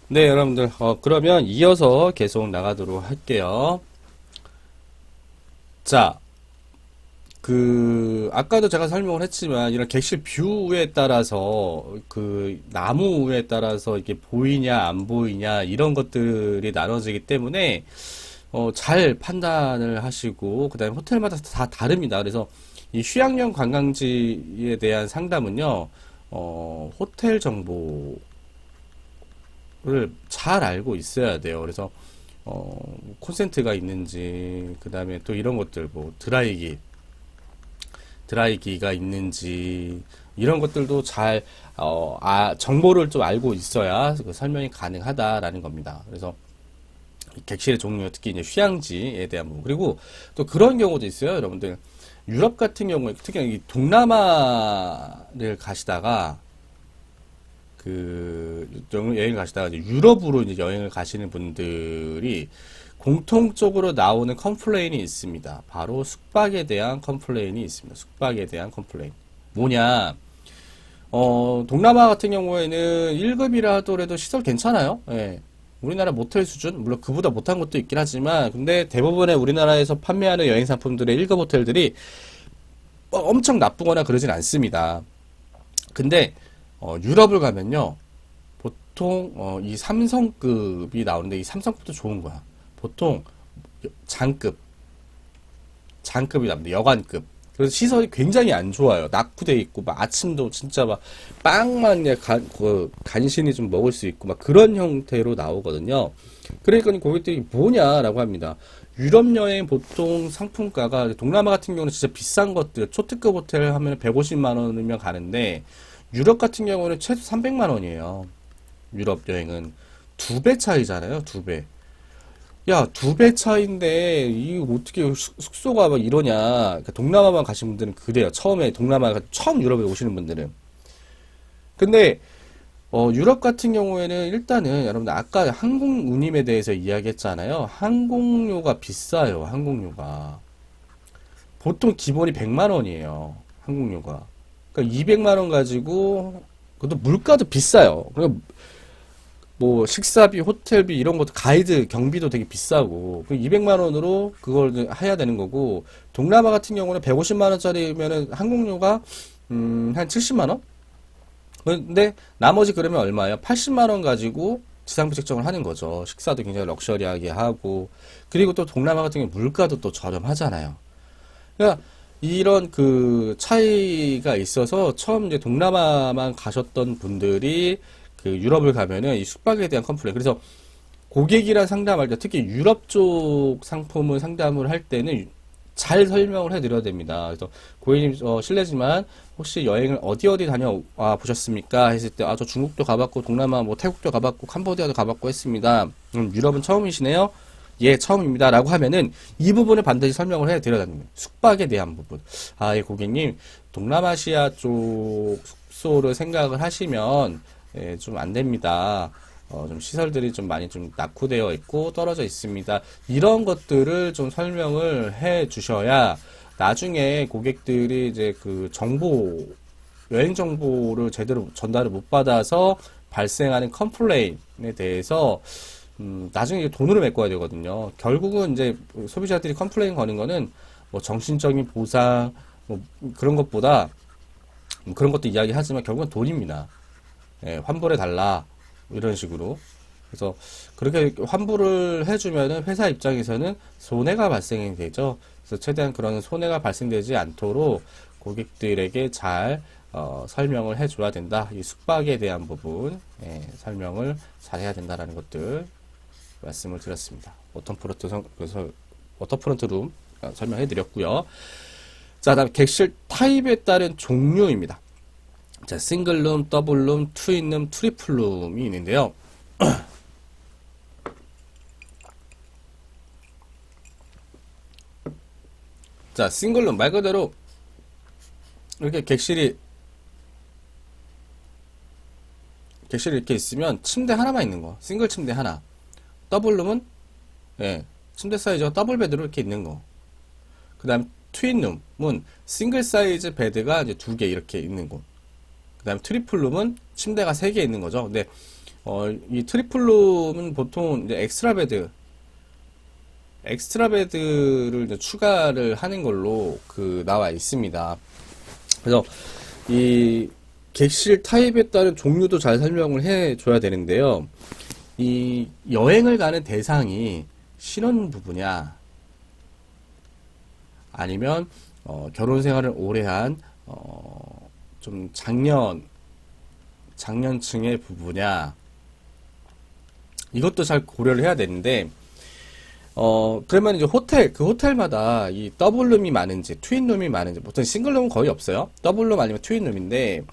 네, 여러분들, 그러면 이어서 계속 나가도록 할게요. 자, 아까도 제가 설명을 했지만, 이런 객실 뷰에 따라서, 나무에 따라서 이게 보이냐, 안 보이냐, 이런 것들이 나눠지기 때문에, 잘 판단을 하시고, 그 다음에 호텔마다 다 다릅니다. 그래서 이 휴양용 관광지에 대한 상담은요, 호텔 정보를 잘 알고 있어야 돼요. 그래서, 콘센트가 있는지, 그 다음에 또 이런 것들, 뭐, 드라이기가 있는지, 이런 것들도 정보를 좀 알고 있어야 그 설명이 가능하다라는 겁니다. 그래서, 객실의 종류, 특히 이제 휴양지에 대한 부분. 그리고 또 그런 경우도 있어요, 여러분들. 유럽 같은 경우에, 특히 이 동남아를 가시다가, 여행을 가시다가 이제 유럽으로 이제 여행을 가시는 분들이 공통적으로 나오는 컴플레인이 있습니다. 바로 숙박에 대한 컴플레인이 있습니다. 숙박에 대한 컴플레인. 뭐냐? 동남아 같은 경우에는 1급이라 하더라도 시설 괜찮아요. 예. 우리나라 모텔 수준? 물론 그보다 못한 것도 있긴 하지만, 근데 대부분의 우리나라에서 판매하는 여행 상품들의 1급 호텔들이 엄청 나쁘거나 그러진 않습니다. 근데, 유럽을 가면요. 보통, 이 삼성급이 나오는데, 이 삼성급도 좋은 거야. 보통, 장급, 장급이 납니다. 여관급. 그래서 시설이 굉장히 안 좋아요. 낙후돼 있고, 막 아침도 진짜 막 빵만 그냥 간신히 좀 먹을 수 있고, 막 그런 형태로 나오거든요. 그러니까 고객들이 뭐냐라고 합니다. 유럽 여행 보통 상품가가, 동남아 같은 경우는 진짜 비싼 것들, 초특급 호텔 하면 150만 원이면 가는데, 유럽 같은 경우는 최소 300만 원이에요. 유럽 여행은. 두 배 차이잖아요, 두 배. 야, 두 배 차인데, 이거 어떻게 숙소가 막 이러냐. 그러니까 동남아만 가신 분들은 그래요. 처음에, 처음 유럽에 오시는 분들은. 근데, 유럽 같은 경우에는 일단은, 여러분들, 아까 항공 운임에 대해서 이야기했잖아요. 항공료가 비싸요, 항공료가. 보통 기본이 100만 원이에요, 항공료가. 그러니까 200만 원 가지고, 그것도 물가도 비싸요. 그러니까 뭐 식사비, 호텔비 이런 것도 가이드 경비도 되게 비싸고 그 200만 원으로 그걸 해야 되는 거고 동남아 같은 경우는 150만 원짜리면은 항공료가 한 70만 원? 근데 나머지 그러면 얼마예요? 80만 원 가지고 지상비 책정을 하는 거죠. 식사도 굉장히 럭셔리하게 하고 그리고 또 동남아 같은 경우 물가도 또 저렴하잖아요. 그러니까 이런 차이가 있어서 처음 이제 동남아만 가셨던 분들이 유럽을 가면은 이 숙박에 대한 컴플레인. 그래서 고객이랑 상담할 때 특히 유럽 쪽 상품을 상담을 할 때는 잘 설명을 해드려야 됩니다. 그래서 고객님 실례지만 혹시 여행을 어디 다녀와 보셨습니까? 했을 때 저 중국도 가봤고 동남아 뭐 태국도 가봤고 캄보디아도 가봤고 했습니다. 유럽은 처음이시네요? 예, 처음입니다. 라고 하면은 이 부분을 반드시 설명을 해드려야 됩니다. 숙박에 대한 부분. 예, 고객님, 동남아시아 쪽 숙소를 생각을 하시면 예, 좀 안 됩니다. 좀 시설들이 좀 많이 좀 낙후되어 있고 떨어져 있습니다. 이런 것들을 좀 설명을 해 주셔야 나중에 고객들이 이제 여행 정보를 제대로 전달을 못 받아서 발생하는 컴플레인에 대해서 나중에 이게 돈으로 메꿔야 되거든요. 결국은 이제 소비자들이 컴플레인 거는 거는 뭐 정신적인 보상 뭐 그런 것보다 그런 것도 이야기하지만 결국은 돈입니다. 예, 환불해 달라 이런 식으로. 그래서 그렇게 환불을 해주면은 회사 입장에서는 손해가 발생이 되죠. 그래서 최대한 그런 손해가 발생되지 않도록 고객들에게 잘 설명을 해줘야 된다. 이 숙박에 대한 부분 설명을 잘 해야 된다라는 것들 말씀을 드렸습니다. 워터프론트 룸 설명해 드렸고요. 자, 다음 객실 타입에 따른 종류입니다. 자, 싱글룸, 더블룸, 트윈룸, 트리플룸이 있는데요. 자, 싱글룸 말 그대로 이렇게 객실이 이렇게 있으면 침대 하나만 있는 거. 싱글 침대 하나. 더블룸은 예, 침대 사이즈가 더블 베드로 이렇게 있는 거. 그다음 트윈룸은 싱글 사이즈 베드가 이제 두 개 이렇게 있는 곳. 그다음 트리플룸은 침대가 세 개 있는 거죠. 근데 이 트리플룸은 보통 이제 엑스트라 베드를 이제 추가를 하는 걸로 나와 있습니다. 그래서 이 객실 타입에 따른 종류도 잘 설명을 해줘야 되는데요. 이 여행을 가는 대상이 신혼부부냐, 아니면 결혼 생활을 오래 한 좀 장년층의 부부냐, 이것도 잘 고려를 해야 되는데, 그러면 이제 그 호텔마다 이 더블룸이 많은지, 트윈룸이 많은지, 보통 싱글룸은 거의 없어요. 더블룸 아니면 트윈룸인데,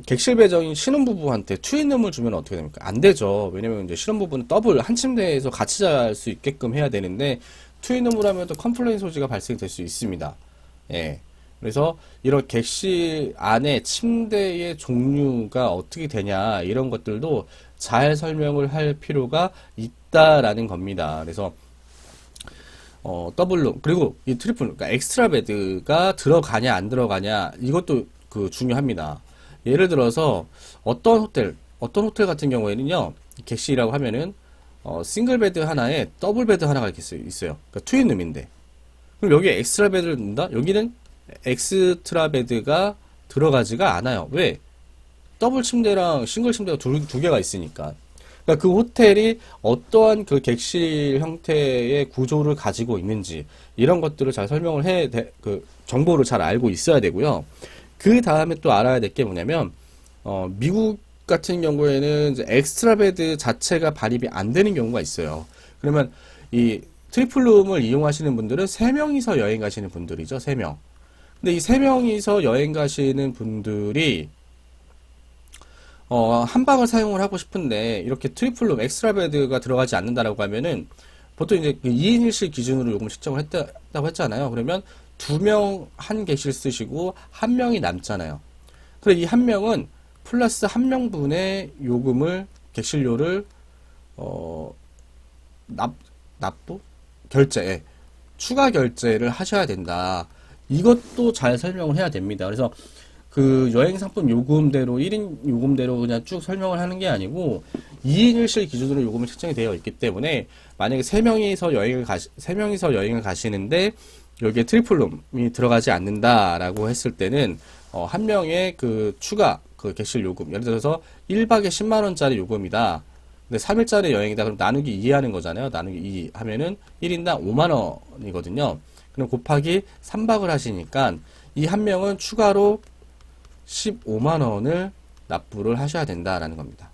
객실 배정인 신혼부부한테 트윈룸을 주면 어떻게 됩니까? 안 되죠. 왜냐면 이제 신혼부부는 더블, 한 침대에서 같이 잘 수 있게끔 해야 되는데, 트윈룸을 하면 또 컴플레인 소지가 발생될 수 있습니다. 예. 그래서 이런 객실 안에 침대의 종류가 어떻게 되냐, 이런 것들도 잘 설명을 할 필요가 있다라는 겁니다. 그래서 더블룸, 그리고 이 트리플, 그러니까 엑스트라 베드가 들어가냐 안 들어가냐, 이것도 중요합니다. 예를 들어서 어떤 호텔 같은 경우에는요, 객실이라고 하면은 싱글 베드 하나에 더블 베드 하나가 이렇게 있어요. 그러니까 트윈룸인데, 그럼 여기에 엑스트라 베드를 넣는다? 여기는 엑스트라 베드가 들어가지가 않아요. 왜? 더블 침대랑 싱글 침대가 두 개가 있으니까. 그러니까 그 호텔이 어떠한 그 객실 형태의 구조를 가지고 있는지, 이런 것들을 잘 설명을 정보를 잘 알고 있어야 되고요. 그 다음에 또 알아야 될 게 뭐냐면, 미국 같은 경우에는 이제 엑스트라 베드 자체가 반입이 안 되는 경우가 있어요. 그러면 이 트리플룸을 이용하시는 분들은 3명이서 여행 가시는 분들이죠. 3명. 근데 이 3명이서 여행 가시는 분들이 한 방을 사용을 하고 싶은데, 이렇게 트리플룸 엑스트라 베드가 들어가지 않는다라고 하면은, 보통 이제 2인 1실 기준으로 요금 책정을 했다고 했잖아요. 그러면 2명 한 객실 쓰시고 1명이 남잖아요. 그래, 이 1명은 플러스 1명분의 객실료를 추가 결제를 하셔야 된다. 이것도 잘 설명을 해야 됩니다. 그래서 그 여행 상품 요금대로 1인 요금대로 그냥 쭉 설명을 하는 게 아니고, 2인 1실 기준으로 요금이 책정이 되어 있기 때문에, 만약에 3명이서 여행을 가시는데 여기에 트리플룸이 들어가지 않는다라고 했을 때는 1명의 그 추가 객실 요금, 예를 들어서 1박에 10만원짜리 요금이다. 근데 3일짜리 여행이다. 그럼 나누기 2 하는 거잖아요. 나누기 2 하면은 1인당 5만원이거든요. 그럼 곱하기 3박을 하시니까 이 1명은 추가로 15만원을 납부를 하셔야 된다라는 겁니다.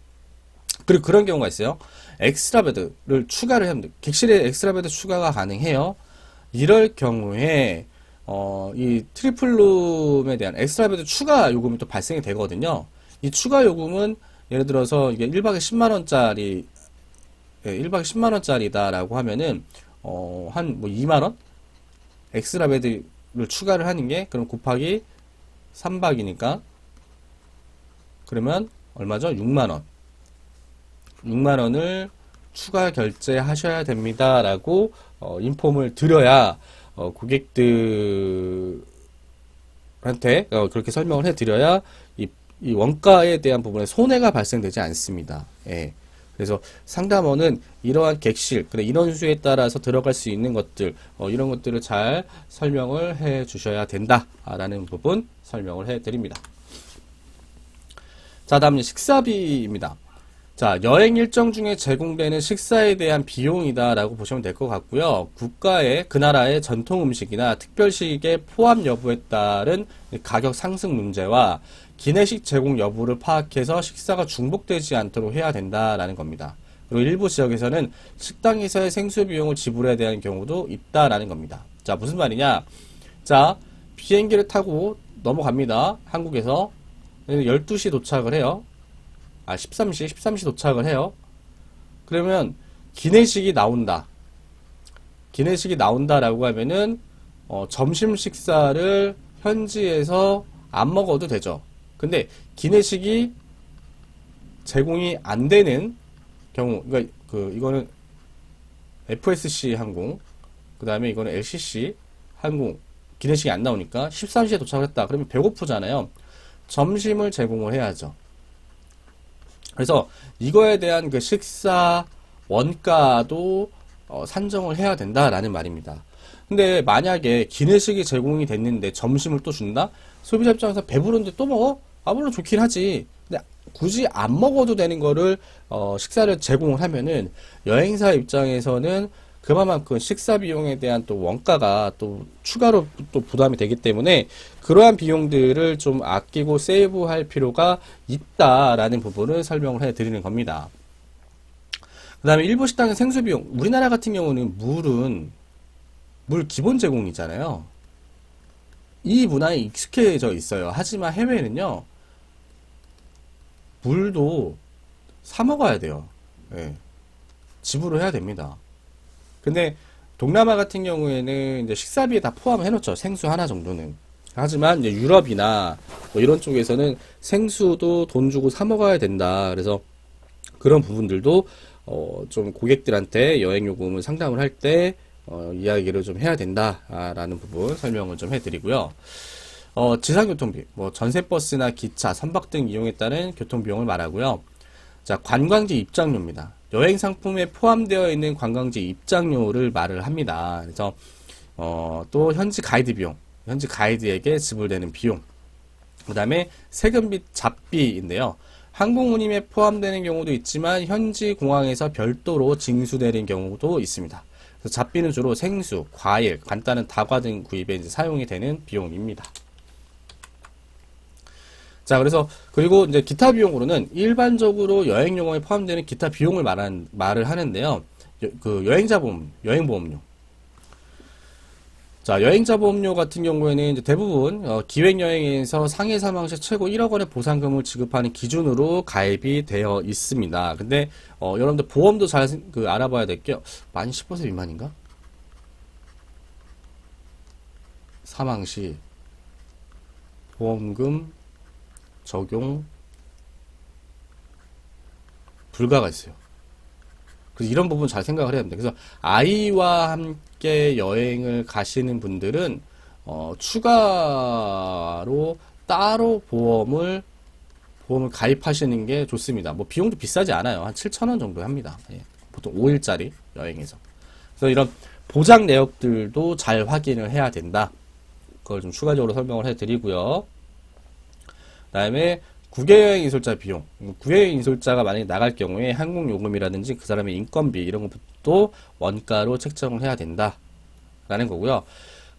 그리고 그런 경우가 있어요. 엑스트라 베드를 추가를 합니다. 객실에 엑스트라 베드 추가가 가능해요. 이럴 경우에 이 트리플룸에 대한 엑스트라 베드 추가 요금이 또 발생이 되거든요. 이 추가 요금은 예를 들어서 이게 1박에 10만원짜리, 1박에 10만원짜리다라고 하면은 한 2만원? 엑스트라 베드를 추가를 하는 게, 그럼 곱하기 3박이니까 그러면 얼마죠? 6만원. 6만원을 추가 결제하셔야 됩니다. 라고 인폼을 드려야 고객들한테 그렇게 설명을 해드려야 이 원가에 대한 부분에 손해가 발생되지 않습니다. 예. 그래서 상담원은 이러한 객실, 인원수에 따라서 들어갈 수 있는 것들, 이런 것들을 잘 설명을 해 주셔야 된다라는 부분 설명을 해 드립니다. 자, 다음은 식사비입니다. 자, 여행 일정 중에 제공되는 식사에 대한 비용이다라고 보시면 될 것 같고요. 그 나라의 전통 음식이나 특별식의 포함 여부에 따른 가격 상승 문제와 기내식 제공 여부를 파악해서 식사가 중복되지 않도록 해야 된다라는 겁니다. 그리고 일부 지역에서는 식당에서의 생수 비용을 지불해야 되는 경우도 있다라는 겁니다. 자, 무슨 말이냐? 자, 비행기를 타고 넘어갑니다. 한국에서 12시 도착을 해요. 13시 도착을 해요. 그러면 기내식이 나온다. 기내식이 나온다라고 하면은 점심 식사를 현지에서 안 먹어도 되죠. 근데 기내식이 제공이 안 되는 경우, 그러니까 이거는 FSC 항공, 그 다음에 이거는 LCC 항공, 기내식이 안 나오니까 13시에 도착을 했다. 그러면 배고프잖아요. 점심을 제공을 해야죠. 그래서 이거에 대한 그 식사 원가도 산정을 해야 된다라는 말입니다. 근데 만약에 기내식이 제공이 됐는데 점심을 또 준다? 소비자 입장에서 배부른데 또 먹어? 아, 물론 좋긴 하지. 근데 굳이 안 먹어도 되는 거를 식사를 제공을 하면은 여행사 입장에서는 그만큼 식사 비용에 대한 또 원가가 또 추가로 또 부담이 되기 때문에 그러한 비용들을 좀 아끼고 세이브할 필요가 있다라는 부분을 설명을 해드리는 겁니다. 그 다음에 일부 식당의 생수 비용. 우리나라 같은 경우는 물 기본 제공이잖아요. 이 문화에 익숙해져 있어요. 하지만 해외에는요, 물도 사 먹어야 돼요. 예. 지불을 해야 됩니다. 근데 동남아 같은 경우에는 이제 식사비에 다 포함해 놓죠. 생수 하나 정도는. 하지만 이제 유럽이나 뭐 이런 쪽에서는 생수도 돈 주고 사 먹어야 된다. 그래서 그런 부분들도 좀 고객들한테 여행 요금을 상담을 할 때 이야기를 좀 해야 된다라는 부분 설명을 좀 해드리고요. 지상교통비, 뭐 전세버스나 기차, 선박 등 이용에 따른 교통비용을 말하고요. 자, 관광지 입장료입니다. 여행 상품에 포함되어 있는 관광지 입장료를 말을 합니다. 그래서 또 현지 가이드 비용, 현지 가이드에게 지불되는 비용, 그 다음에 세금 및 잡비인데요. 항공 운임에 포함되는 경우도 있지만 현지 공항에서 별도로 징수되는 경우도 있습니다. 그래서 잡비는 주로 생수, 과일, 간단한 다과 등 구입에 이제 사용이 되는 비용입니다. 자, 그리고 이제 기타 비용으로는 일반적으로 여행 요금에 포함되는 기타 비용을 말을 하는데요. 그 여행보험료. 자, 여행자 보험료 같은 경우에는 이제 대부분 기획여행에서 상해 사망 시 최고 1억 원의 보상금을 지급하는 기준으로 가입이 되어 있습니다. 근데 여러분들 보험도 잘 알아봐야 될 게 만 10% 미만인가? 사망 시 보험금 적용 불가가 있어요. 그래서 이런 부분 잘 생각을 해야 됩니다. 그래서 아이와 함께 여행을 가시는 분들은 추가로 따로 보험을 가입하시는 게 좋습니다. 뭐 비용도 비싸지 않아요. 한 7,000원 정도 합니다. 예, 보통 5일짜리 여행에서. 그래서 이런 보장 내역들도 잘 확인을 해야 된다. 그걸 좀 추가적으로 설명을 해드리고요. 그 다음에 국외여행 인솔자 비용. 국외여행 인솔자가 만약에 나갈 경우에 항공요금이라든지 그 사람의 인건비 이런 것도 원가로 책정을 해야 된다라는 거고요.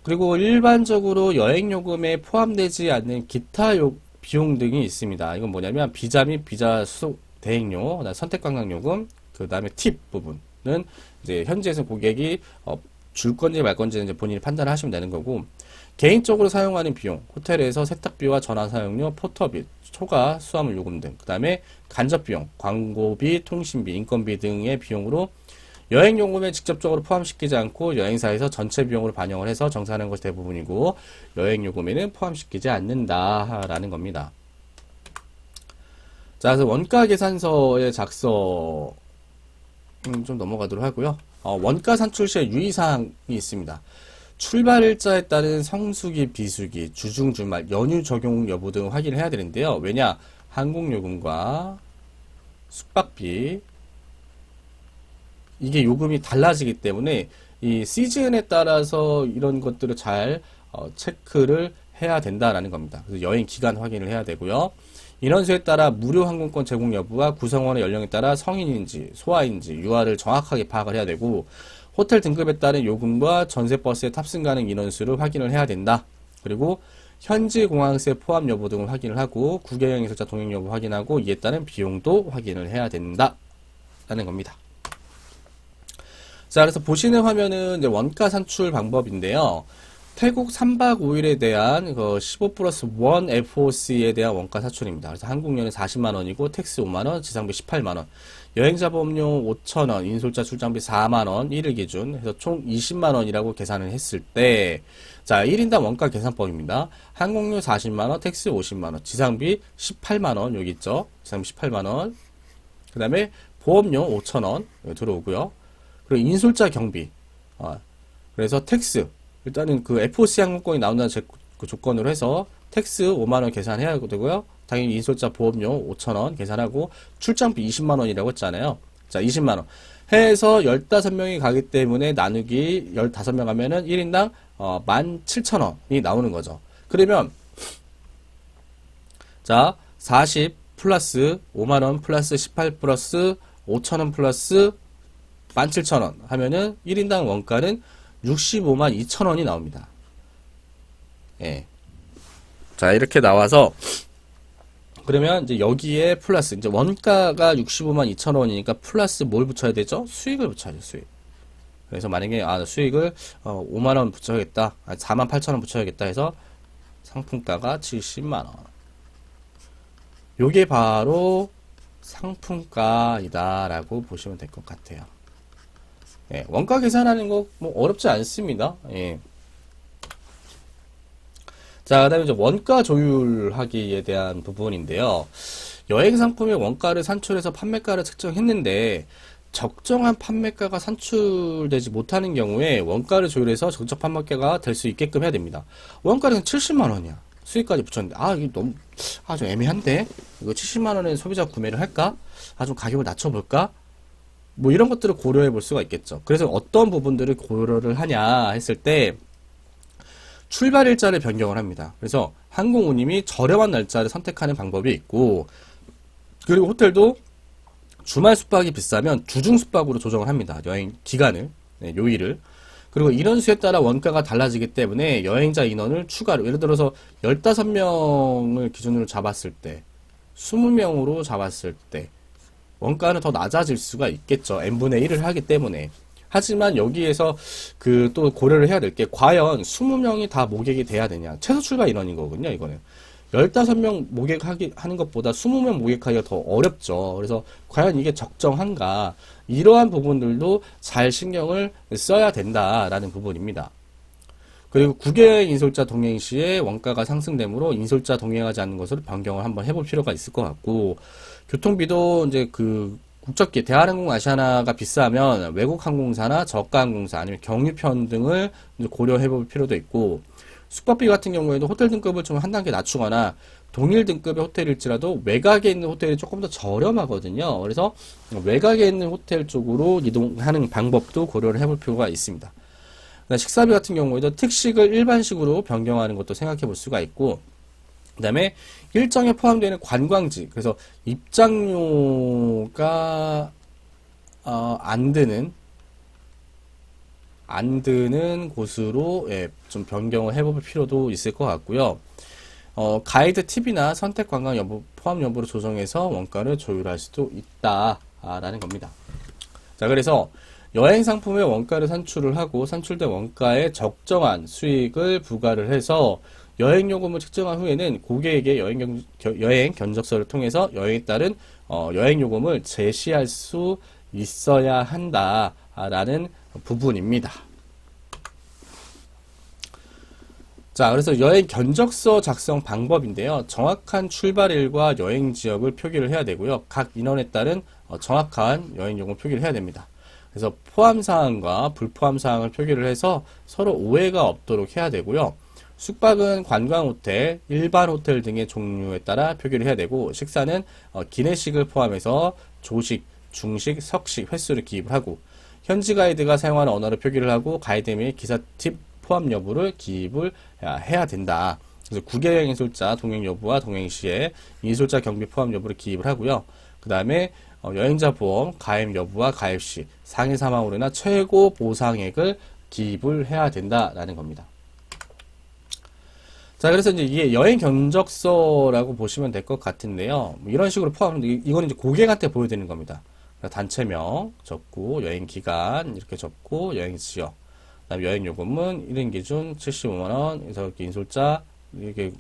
그리고 일반적으로 여행요금에 포함되지 않는 기타 비용 등이 있습니다. 이건 뭐냐면 비자 및 비자 수속 대행료, 선택관광요금, 그 다음에 팁 부분은 이제 현지에서 고객이 줄 건지 말 건지는 이제 본인이 판단을 하시면 되는 거고, 개인적으로 사용하는 비용, 호텔에서 세탁비와 전화 사용료, 포터비, 초과 수화물 요금 등, 그 다음에 간접 비용, 광고비, 통신비, 인건비 등의 비용으로 여행요금에 직접적으로 포함시키지 않고 여행사에서 전체 비용으로 반영을 해서 정산하는 것이 대부분이고, 여행요금에는 포함시키지 않는다라는 겁니다. 자, 그래서 원가 계산서의 작성 좀 넘어가도록 하고요. 원가 산출 시에 유의사항이 있습니다. 출발일자에 따른 성수기, 비수기, 주중, 주말, 연휴 적용 여부 등 확인을 해야 되는데요. 왜냐? 항공요금과 숙박비, 이게 요금이 달라지기 때문에 이 시즌에 따라서 이런 것들을 잘 체크를 해야 된다라는 겁니다. 그래서 여행 기간 확인을 해야 되고요. 인원수에 따라 무료 항공권 제공 여부와 구성원의 연령에 따라 성인인지 소아인지 유아를 정확하게 파악을 해야 되고, 호텔 등급에 따른 요금과 전세버스에 탑승 가능 인원수를 확인을 해야 된다. 그리고 현지 공항세 포함 여부 등을 확인을 하고, 국외여행 인솔자 동행 여부 확인하고, 이에 따른 비용도 확인을 해야 된다 라는 겁니다. 자, 그래서 보시는 화면은 이제 원가 산출 방법인데요. 태국 3박 5일에 대한 15+1 FOC에 대한 원가 산출입니다. 그래서 항공료는 40만원이고, 텍스 5만원, 지상비 18만원, 여행자 보험료 5,000원, 인솔자 출장비 4만원, 1일 기준 해서 총 20만원이라고 계산을 했을 때, 자, 1인당 원가 계산법입니다. 항공료 40만원, 텍스 50만원, 지상비 18만원, 여기 있죠? 지상비 18만원. 그 다음에 보험료 5,000원 들어오고요. 그리고 인솔자 경비. 그래서 텍스. 일단은 그 FOC 항공권이 나온다는 그 조건으로 해서 텍스 5만원 계산해야 되고요. 당연히 인솔자 보험료 5,000원 계산하고 출장비 20만 원이라고 했잖아요. 자, 20만 원. 해서 15명이 가기 때문에 나누기 15명 하면은 1인당 17,000원이 나오는 거죠. 그러면 자, 40 플러스 5만 원 플러스 18 플러스 5,000원 플러스 17,000원 하면은 1인당 원가는 65만 2천원이 나옵니다. 예. 자, 이렇게 나와서 그러면 이제 여기에 플러스 이제 원가가 65만 2천원이니까 플러스 뭘 붙여야 되죠? 수익을 붙여야죠, 수익. 그래서 만약에 수익을 5만 원 붙여야겠다. 4만 8천원 붙여야겠다 해서 상품가가 70만 원. 요게 바로 상품가이다라고 보시면 될 것 같아요. 예, 원가 계산하는 거 뭐 어렵지 않습니다. 예. 자, 그다음에 이제 원가 조율하기에 대한 부분인데요. 여행 상품의 원가를 산출해서 판매가를 측정했는데 적정한 판매가가 산출되지 못하는 경우에 원가를 조율해서 적정 판매가가 될 수 있게끔 해야 됩니다. 원가는 70만 원이야. 수익까지 붙였는데 이게 너무 좀 애매한데 이거 70만 원에 소비자 구매를 할까? 좀 가격을 낮춰볼까? 뭐 이런 것들을 고려해 볼 수가 있겠죠. 그래서 어떤 부분들을 고려를 하냐 했을 때 출발 일자를 변경을 합니다. 그래서 항공우님이 저렴한 날짜를 선택하는 방법이 있고, 그리고 호텔도 주말 숙박이 비싸면 주중 숙박으로 조정을 합니다. 여행 기간을, 요일을. 그리고 이런 수에 따라 원가가 달라지기 때문에 여행자 인원을 추가로, 예를 들어서 15명을 기준으로 잡았을 때, 20명으로 잡았을 때, 원가는 더 낮아질 수가 있겠죠. n분의 1을 하기 때문에. 하지만 여기에서 또 고려를 해야 될 게 과연 20명이 다 모객이 돼야 되냐. 최소 출발 인원인 거거든요, 이거는. 15명 모객하는 것보다 20명 모객하기가 더 어렵죠. 그래서 과연 이게 적정한가. 이러한 부분들도 잘 신경을 써야 된다라는 부분입니다. 그리고 국외여행 인솔자 동행 시에 원가가 상승되므로 인솔자 동행하지 않는 것으로 변경을 한번 해볼 필요가 있을 것 같고, 교통비도 이제 국적기 대한항공 아시아나가 비싸면 외국 항공사나 저가 항공사 아니면 경유편 등을 고려해 볼 필요도 있고, 숙박비 같은 경우에도 호텔 등급을 좀 한 단계 낮추거나 동일 등급의 호텔일지라도 외곽에 있는 호텔이 조금 더 저렴하거든요. 그래서 외곽에 있는 호텔 쪽으로 이동하는 방법도 고려를 해볼 필요가 있습니다. 식사비 같은 경우에도 특식을 일반식으로 변경하는 것도 생각해 볼 수가 있고, 그 다음에 일정에 포함되는 관광지, 그래서 입장료가 안 드는 곳으로 좀 변경을 해볼 필요도 있을 것 같고요. 가이드 팁이나 선택 관광 여부, 포함 여부를 조정해서 원가를 조율할 수도 있다라는 겁니다. 자, 그래서 여행 상품의 원가를 산출을 하고 산출된 원가에 적정한 수익을 부과를 해서 여행 요금을 측정한 후에는 고객에게 여행 견적서를 통해서 여행에 따른 여행 요금을 제시할 수 있어야 한다라는 부분입니다. 자, 그래서 여행 견적서 작성 방법인데요. 정확한 출발일과 여행 지역을 표기를 해야 되고요. 각 인원에 따른 정확한 여행 요금 표기를 해야 됩니다. 그래서 포함사항과 불포함사항을 표기를 해서 서로 오해가 없도록 해야 되고요. 숙박은 관광호텔, 일반 호텔 등의 종류에 따라 표기를 해야 되고, 식사는 기내식을 포함해서 조식, 중식, 석식, 횟수를 기입을 하고, 현지 가이드가 사용하는 언어를 표기를 하고 가이드 및 기사 팁 포함 여부를 기입을 해야 된다. 그래서 국외여행 인솔자 동행 여부와 동행 시에 인솔자 경비 포함 여부를 기입을 하고요. 그 다음에 여행자 보험 가입 여부와 가입 시 상해 사망으로 인한 최고 보상액을 기입을 해야 된다라는 겁니다. 자, 그래서 이게 여행 견적서라고 보시면 될 것 같은데요. 이런 식으로 이거는 이제 고객한테 보여드리는 겁니다. 단체명 적고, 여행 기간 이렇게 적고, 여행 지역, 그다음에 여행 요금은 1인 기준 75만원, 그래서 이렇게 인솔자, 이렇게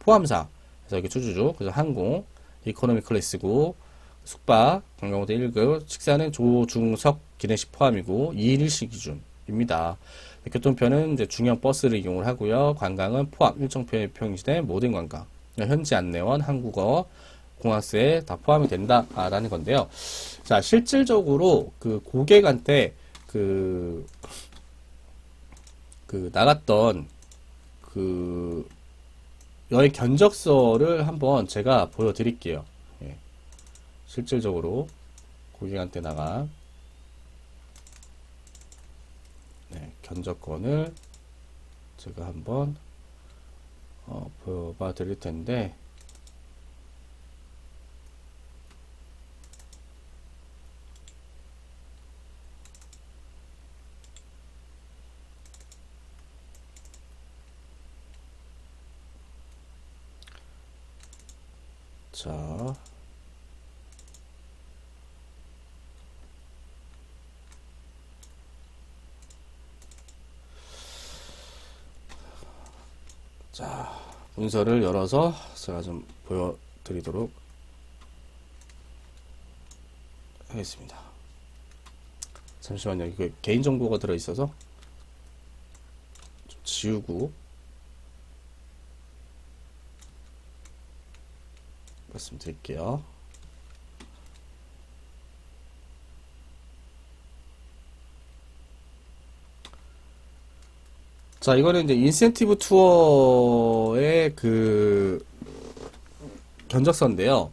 포함사, 그래서 이렇게 주주주, 그래서 항공, 이코노미 클래스고, 숙박, 관광호텔 1급, 식사는 조중석 기내식 포함이고, 2인 1식 기준입니다. 교통편은 이제 중형 버스를 이용을 하고요. 관광은 포함, 일정표에 표시된 모든 관광, 현지 안내원, 한국어, 공항세 다 포함이 된다라는 건데요. 자, 실질적으로 고객한테 나갔던 여행 견적서를 한번 제가 보여드릴게요. 예. 실질적으로 고객한테 나간 네, 견적권을 제가 한번 보여봐 드릴 텐데, 자, 문서를 열어서 제가 좀 보여드리도록 하겠습니다. 잠시만요. 이거 개인정보가 들어있어서 좀 지우고 말씀드릴게요. 자, 이거는 이제 인센티브 투어의 그 견적서인데요.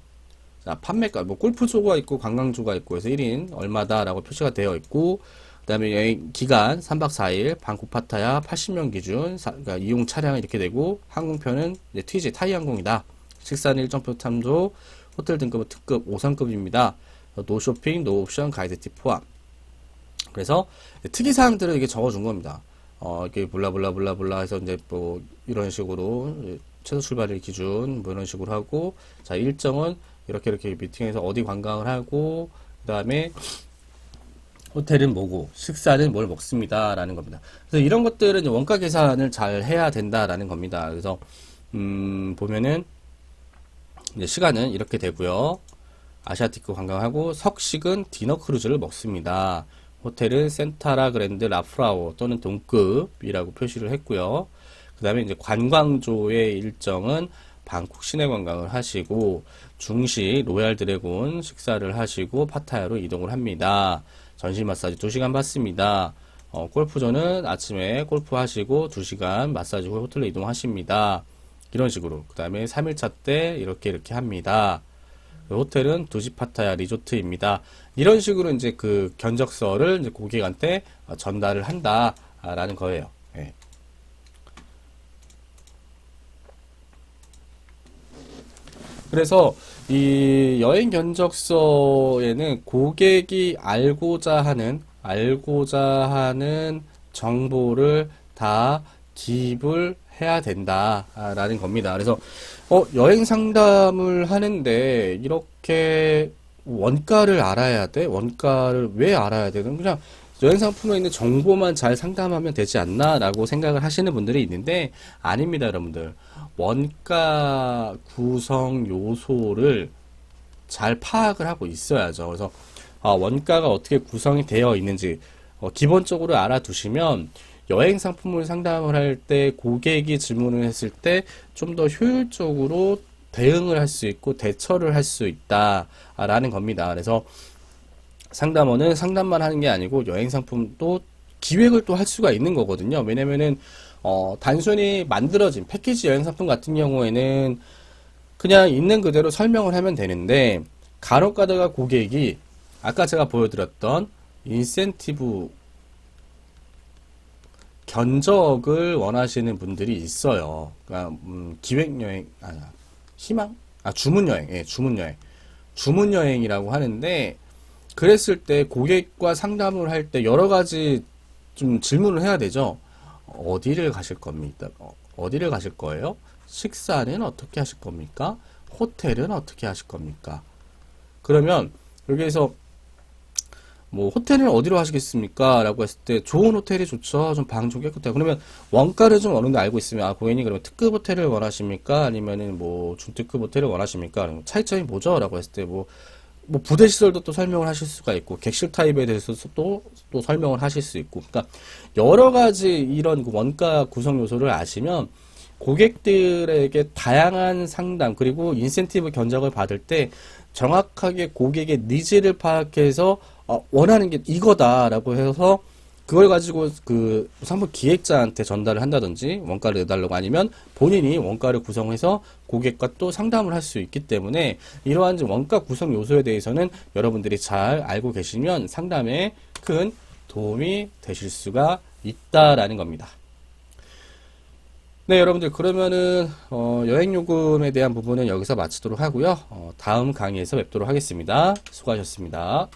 자, 판매가, 뭐, 골프조가 있고, 관광조가 있고, 해서 1인 얼마다라고 표시가 되어 있고, 그 다음에 여행 기간 3박 4일, 방콕 파타야 80명 기준, 그러니까 이용 차량은 이렇게 되고, 항공편은 이제 TJ 타이항공이다. 식사는 일정표 탐조, 호텔 등급은 특급 5성급입니다. 노 쇼핑, 노 옵션, 가이드 팁 포함. 그래서 특이사항들을 이게 적어준 겁니다. 이렇게 블라블라블라블라 해서 이제 뭐 이런 식으로 최소 출발일 기준 뭐 이런 식으로 하고, 자, 일정은 이렇게 미팅해서 어디 관광을 하고, 그 다음에 호텔은 뭐고 식사는 뭘 먹습니다 라는 겁니다. 그래서 이런 것들은 이제 원가 계산을 잘 해야 된다라는 겁니다. 그래서 보면은 이제 시간은 이렇게 되고요. 아시아티크 관광하고, 석식은 디너 크루즈를 먹습니다. 호텔은 센타라 그랜드 라프라워 또는 동급이라고 표시를 했고요. 그 다음에 이제 관광조의 일정은 방콕 시내 관광을 하시고, 중시 로얄 드래곤 식사를 하시고 파타야로 이동을 합니다. 전신 마사지 2시간 받습니다. 골프조는 아침에 골프 하시고 2시간 마사지 후 호텔로 이동하십니다. 이런 식으로. 그 다음에 3일차 때 이렇게 합니다. 호텔은 두시 파타야 리조트입니다. 이런 식으로 이제 그 견적서를 이제 고객한테 전달을 한다라는 거예요. 예. 그래서 이 여행 견적서에는 고객이 알고자 하는 정보를 다 기입을 해야 된다라는 겁니다. 그래서 여행 상담을 하는데 이렇게 원가를 알아야 돼? 원가를 왜 알아야 돼? 그냥 여행 상품에 있는 정보만 잘 상담하면 되지 않나? 라고 생각을 하시는 분들이 있는데, 아닙니다, 여러분들. 원가 구성 요소를 잘 파악을 하고 있어야죠. 그래서 원가가 어떻게 구성이 되어 있는지 기본적으로 알아두시면 여행 상품을 상담을 할 때 고객이 질문을 했을 때 좀 더 효율적으로 대응을 할 수 있고 대처를 할 수 있다라는 겁니다. 그래서 상담원은 상담만 하는 게 아니고 여행 상품도 기획을 또 할 수가 있는 거거든요. 왜냐면은 단순히 만들어진 패키지 여행 상품 같은 경우에는 그냥 있는 그대로 설명을 하면 되는데, 간혹 가다가 고객이 아까 제가 보여드렸던 인센티브 견적을 원하시는 분들이 있어요. 그러니까 기획여행, 주문여행, 예, 주문여행이라고 하는데, 그랬을 때 고객과 상담을 할 때 여러 가지 좀 질문을 해야 되죠. 어디를 가실 겁니까? 어디를 가실 거예요? 식사는 어떻게 하실 겁니까? 호텔은 어떻게 하실 겁니까? 그러면 여기에서 뭐 호텔은 어디로 하시겠습니까? 라고 했을 때 좋은 호텔이 좋죠. 좀 방 좀 깨끗해요. 그러면 원가를 좀 어느 정도 알고 있으면, 고객님 그러면 특급 호텔을 원하십니까? 아니면은 뭐 중특급 호텔을 원하십니까? 차이점이 뭐죠? 라고 했을 때 뭐 부대 시설도 또 설명을 하실 수가 있고, 객실 타입에 대해서 또 설명을 하실 수 있고, 그러니까 여러 가지 이런 그 원가 구성 요소를 아시면 고객들에게 다양한 상담 그리고 인센티브 견적을 받을 때 정확하게 고객의 니즈를 파악해서 원하는 게 이거다라고 해서 그걸 가지고 그 상품 기획자한테 전달을 한다든지 원가를 내달라고 아니면 본인이 원가를 구성해서 고객과 또 상담을 할 수 있기 때문에 이러한 원가 구성 요소에 대해서는 여러분들이 잘 알고 계시면 상담에 큰 도움이 되실 수가 있다라는 겁니다. 네, 여러분들 그러면은 여행요금에 대한 부분은 여기서 마치도록 하고요. 다음 강의에서 뵙도록 하겠습니다. 수고하셨습니다.